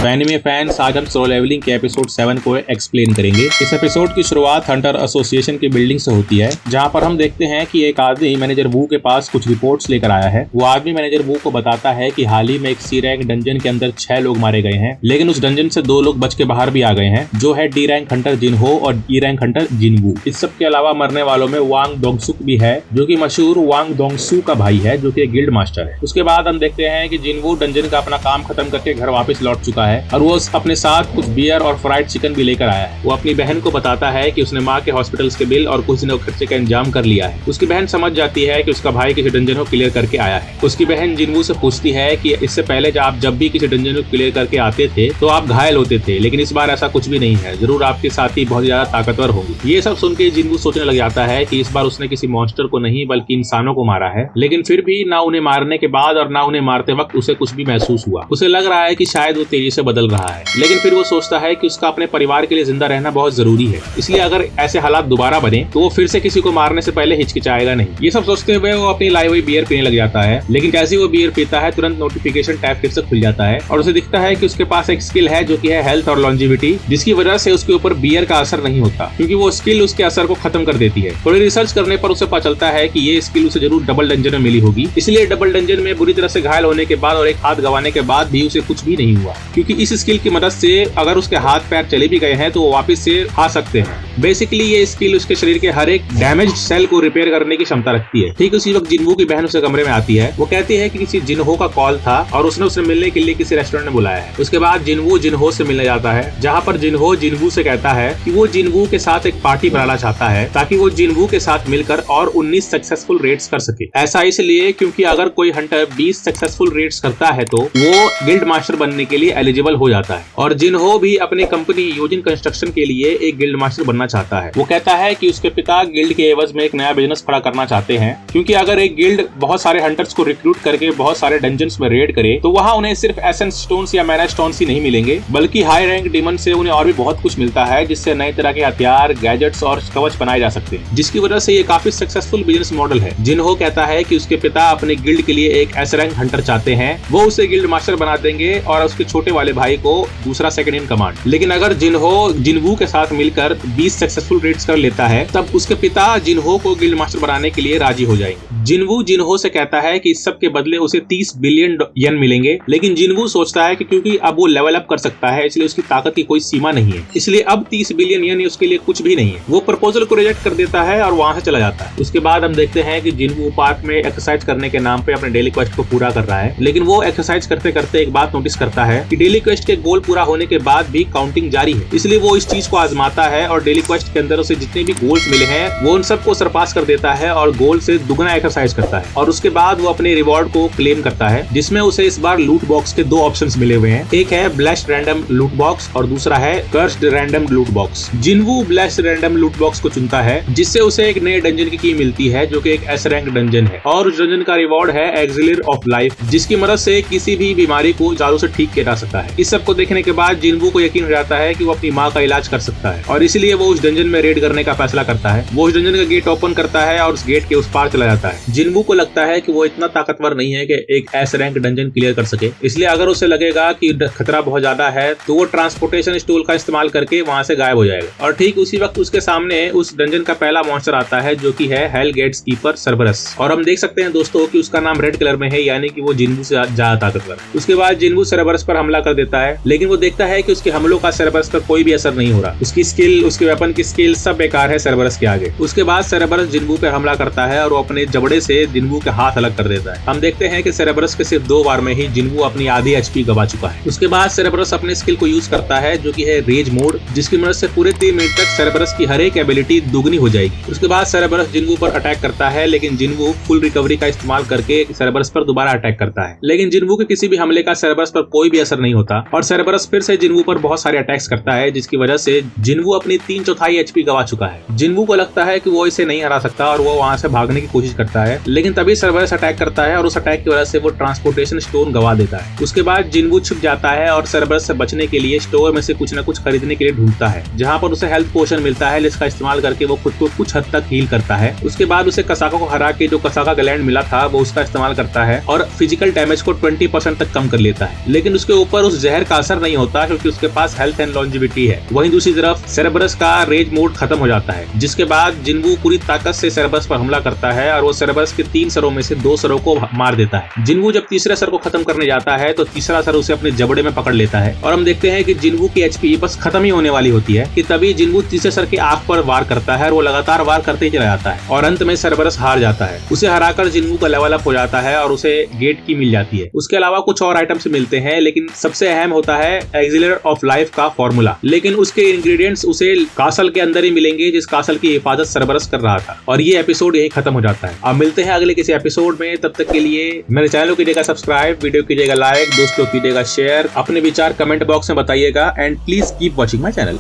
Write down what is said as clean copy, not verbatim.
Anime fans, आज हम solo levelling के एपिसोड 7 को एक्सप्लेन करेंगे। इस एपिसोड की शुरुआत हंटर एसोसिएशन की बिल्डिंग से होती है, जहां पर हम देखते हैं कि एक आदमी मैनेजर वू के पास कुछ रिपोर्ट्स लेकर आया है। वो आदमी मैनेजर वू को बताता है कि हाल ही में एक सी रैंक डंजन के अंदर 6 लोग मारे गए हैं, लेकिन उस डंजन से 2 लोग बच के बाहर भी आ गए हैं, जो है डी रैंक हंटर जिनहो और ई रैंक हंटर जिनवू। इस सब के अलावा मरने वालों में वांग दोंगसुक भी है, जो कि मशहूर वांग दोंगसू का भाई है, जो कि एक गिल्ड मास्टर है। उसके बाद हम देखते हैं कि जिनवू डंजन का अपना काम खत्म करके घर वापस लौट चुका है और वो अपने साथ कुछ बियर और फ्राइड चिकन भी लेकर आया है। वो अपनी बहन को बताता है कि उसने माँ के हॉस्पिटल्स के बिल और कुछ दिनों खर्चे का इंतजाम कर लिया है। उसकी बहन समझ जाती है कि उसका भाई किसी डंजन को क्लियर करके आया है। उसकी बहन जिनवू से पूछती है कि इससे पहले जब भी किसी डंजन को क्लियर करके आते थे तो आप घायल होते थे, लेकिन इस बार ऐसा कुछ भी नहीं है, जरूर आपके साथी बहुत ज्यादा ताकतवर होंगे। ये सब सुन के जिनवू सोचने लग जाता है कि इस बार उसने किसी मॉन्स्टर को नहीं बल्कि इंसानों को मारा है, लेकिन फिर भी ना उन्हें मारने के बाद और ना उन्हें मारते वक्त उसे कुछ भी महसूस हुआ। उसे लग रहा है कि शायद वो तेजी से बदल रहा है, लेकिन फिर वो सोचता है कि उसका अपने परिवार के लिए जिंदा रहना बहुत जरूरी है, इसलिए अगर ऐसे हालात दोबारा बने तो वो फिर से किसी को मारने से पहले हिचकिचाएगा नहीं। ये सब सोचते हुए वो अपनी लाई हुई बियर पीने लग जाता है, लेकिन जैसे वो बियर पीता है तुरंत नोटिफिकेशन टैब फिर से खुल जाता है और उसे दिखता है कि उसके पास एक स्किल है जो कि है हेल्थ और लॉन्जिविटी, जिसकी वजह से उसके ऊपर बियर का असर नहीं होता, क्योंकि वो स्किल उसके असर को खत्म कर देती है। थोड़ी रिसर्च करने पर उसे पता चलता है कि ये स्किल उसे जरूर डबल डंजन में मिली होगी, इसलिए डबल डंजन में बुरी तरह से घायल होने के बाद और एक हाथ गंवाने के बाद भी उसे कुछ भी नहीं हुआ, क्योंकि इस स्किल की मदद से अगर उसके हाथ पैर चले भी गए हैं तो वो वापस से आ सकते हैं। बेसिकली ये स्किल उसके शरीर के हर एक डैमेज्ड सेल को रिपेयर करने की क्षमता रखती है। ठीक उसी वक्त जिनवू की बहन उसे कमरे में आती है। वो कहती है कि किसी जिनहो का कॉल था और उसने उसे मिलने के लिए किसी रेस्टोरेंट में बुलाया है। उसके बाद जिनवू जिनहो से मिलने जाता है, जहाँ पर जिनहो जिनवू से कहता है कि वो जिनवू के साथ एक पार्टी बनाना चाहता है ताकि वो जिनवू के साथ मिलकर और 19 सक्सेसफुल रेड्स कर सके। ऐसा इसलिए क्योंकि अगर कोई हंटर 20 सक्सेसफुल रेड्स करता है तो वो गिल्ड मास्टर बनने के लिए एलिजिबल हो जाता है, और जिनहो भी अपनी कंपनी योजिन कंस्ट्रक्शन के लिए एक गिल्ड मास्टर बनना चाहता है। वो कहता है कि उसके पिता गिल्ड के एवज में एक नया बिजनेस खड़ा करना चाहते हैं, क्योंकि अगर एक गिल्ड बहुत सारे हंटर्स को रिक्रूट करके बहुत सारे डंजन्स में रेड करे तो वहाँ उन्हें सिर्फ एसेंस स्टोन्स या मैना स्टोन्स ही नहीं मिलेंगे, बल्कि हाई रैंक डिमन से उन्हें और भी बहुत कुछ मिलता है, जिससे नए तरह के हथियार, गैजेट्स और कवच बनाए जा सकते हैं, जिसकी वजह से ये काफी सक्सेसफुल बिजनेस मॉडल है। जिनहो कहता है कि उसके पिता अपने गिल्ड के लिए एक एस रैंक हंटर चाहते हैं, वो उसे गिल्ड मास्टर बना देंगे और उसके छोटे वाले भाई को दूसरा सेकंड इन कमांड। लेकिन अगर जिनहो जिनवू के साथ मिलकर 20 सक्सेसफुल रेड्स कर लेता है तब उसके पिता जिनहो को गिल्ड मास्टर बनाने के लिए राजी हो जाएंगे। जिनवू जिनहो से कहता है कि इस सब के बदले उसे 30 बिलियन येन मिलेंगे, लेकिन जिनवू सोचता है कि क्योंकि अब वो लेवल अप कर सकता है इसलिए उसकी ताकत की कोई सीमा नहीं है, इसलिए अब 30 बिलियन येन उसके लिए कुछ भी नहीं है। वो प्रपोजल को रिजेक्ट कर देता है और वहां से चला जाता है। उसके बाद हम देखते हैं कि जिनवू पार्क में एक्सरसाइज करने के नाम पे अपने डेली क्वेस्ट को पूरा कर रहा है, लेकिन वो एक्सरसाइज करते करते एक बात नोटिस करता है कि डेली क्वेस्ट के गोल पूरा होने के बाद भी काउंटिंग जारी है, इसलिए वो इस चीज को आजमाता है और डेली क्वेस्ट के अंदर उसे जितने भी गोल्स मिले हैं वो उन सबको सरपास कर देता है और गोल से दुगना एक्सरसाइज करता है। और उसके बाद वो अपने रिवॉर्ड को क्लेम करता है, जिसमें उसे इस बार लूट बॉक्स के 2 ऑप्शंस मिले हुए हैं, एक है ब्लेस्ड रैंडम लूट बॉक्स और दूसरा है कर्स्ड रैंडम लूट बॉक्स। जिनवू ब्लेस्ड रैंडम लूट बॉक्स को चुनता है, जिससे उसे एक नए डंजन की मिलती है जो कि एक एस रैंक डंजन है, और उस डंजन का रिवॉर्ड है एक्सिलर ऑफ लाइफ, जिसकी मदद से किसी भी बीमारी को जादू से ठीक किया जा सकता है। इस सब को देखने के बाद जिनवू को यकीन हो जाता है कि वो अपनी माँ का इलाज कर सकता है, और इसलिए वो उस डंजन में रेड करने का फैसला करता है। वो उस डंजन का गेट ओपन करता है और उस गेट के उस पार चला जाता है। जिनवू को लगता है कि वो इतना ताकतवर नहीं है कि एक एस रैंक डंजन क्लियर कर सके, इसलिए अगर उसे लगेगा कि खतरा बहुत ज्यादा है तो वो ट्रांसपोर्टेशन स्टूल का इस्तेमाल करके वहां से गायब हो जाएगा। और ठीक उसी वक्त उसके सामने उस डंजन का पहला मॉन्स्टर आता है, जो कि है हेल गेट्स कीपर सर्बरस, और हम देख सकते हैं दोस्तों कि उसका नाम रेड कलर में है, यानी कि वो जिनवू से ज्यादा ताकतवर। उसके बाद जिनवू सर्बरस पर हमला कर देता है, लेकिन वो देखता है कि उसके हमलों का सर्बरस पर कोई भी असर नहीं हो रहा। उसकी स्किल, उसके वेपन की स्किल सब बेकार है सर्बरस के आगे। उसके बाद सर्बरस जिनवू पर हमला करता है और वो अपने जबड़े से जिनवू के हाथ अलग कर देता है। हम देखते हैं कि सेरेबरस के सिर्फ 2 बार में ही जिनवू अपनी आधी एचपी गवा चुका है। उसके बाद सेरेबरस अपने स्किल को यूज करता है, जो कि है रेज मोड, जिसकी मदद से पूरे 3 मिनट तक सेरेबरस की हर एक एबिलिटी दुगनी हो जाएगी। उसके बाद सेरेबरस जिनवू पर अटैक करता है, लेकिन जिनवू फुल रिकवरी का इस्तेमाल करके सेरेबरस पर दोबारा अटैक करता है, लेकिन जिनवू के किसी भी हमले का सेरेबरस पर कोई भी असर नहीं होता और सेरेबरस फिर से जिनवू पर बहुत सारे अटैक्स करता है, जिसकी वजह से जिनवू अपनी 3 1/4 एचपी गवा चुका है। जिनवू को लगता है कि वो इसे नहीं हरा सकता और वो वहां से भागने की कोशिश करता है, लेकिन तभी सर्बरस अटैक करता है और उस अटैक की वजह से वो ट्रांसपोर्टेशन स्टोन गवा देता है। उसके बाद जिनवू छुप जाता है और सर्बरस से बचने के लिए स्टोर में से कुछ न कुछ खरीदने के लिए ढूंढता है, जहां पर उसे हेल्थ पोशन मिलता है, जिसका इस्तेमाल करके वो खुद को कुछ हद तक हील करता है। उसके बाद उसे कसाका को हरा के जो कसाका ग्लैंड मिला था वो उसका इस्तेमाल करता है और फिजिकल डैमेज को 20% तक कम कर लेता है। लेकिन उसके ऊपर उस जहर का असर नहीं होता क्योंकि उसके पास हेल्थ एंड लॉन्जिविटी है। वहीं दूसरी तरफ सेरेबरस का रेज मोड खत्म हो जाता है, जिसके बाद जिनवू पूरी ताकत से सेरेबरस पर हमला करता है और वो सेरेबरस के 3 सरों में से 2 सरों को मार देता है। जिनवू जब तीसरे सर को खत्म करने जाता है तो तीसरा सर उसे अपने जबड़े में पकड़ लेता है और हम देखते हैं कि जिनवू की एचपी बस खत्म ही होने वाली होती है कि तभी जिनवू तीसरे सर के आंख पर वार करता है और वो लगातार वार करते ही चला जाता है और अंत में सेरेबरस हार जाता है। उसे हराकर जिनवू का लेवल अप हो जाता है और उसे गेट की मिल जाती है। उसके अलावा कुछ और आइटम्स मिलते हैं, लेकिन सबसे अहम होता है एक्सिलर ऑफ लाइफ का फॉर्मूला। लेकिन उसके इंग्रेडिएंट्स उसे कासल के अंदर ही मिलेंगे जिस कासल की हिफाजत सेरेबरस कर रहा था। और ये एपिसोड यही खत्म हो जाता है। अब मिलते हैं अगले किसी एपिसोड में, तब तक के लिए मेरे चैनल को कीजिएगा सब्सक्राइब, वीडियो कीजिएगा लाइक, दोस्तों कीजिएगा शेयर, अपने विचार कमेंट बॉक्स में बताइएगा and please keep watching my channel.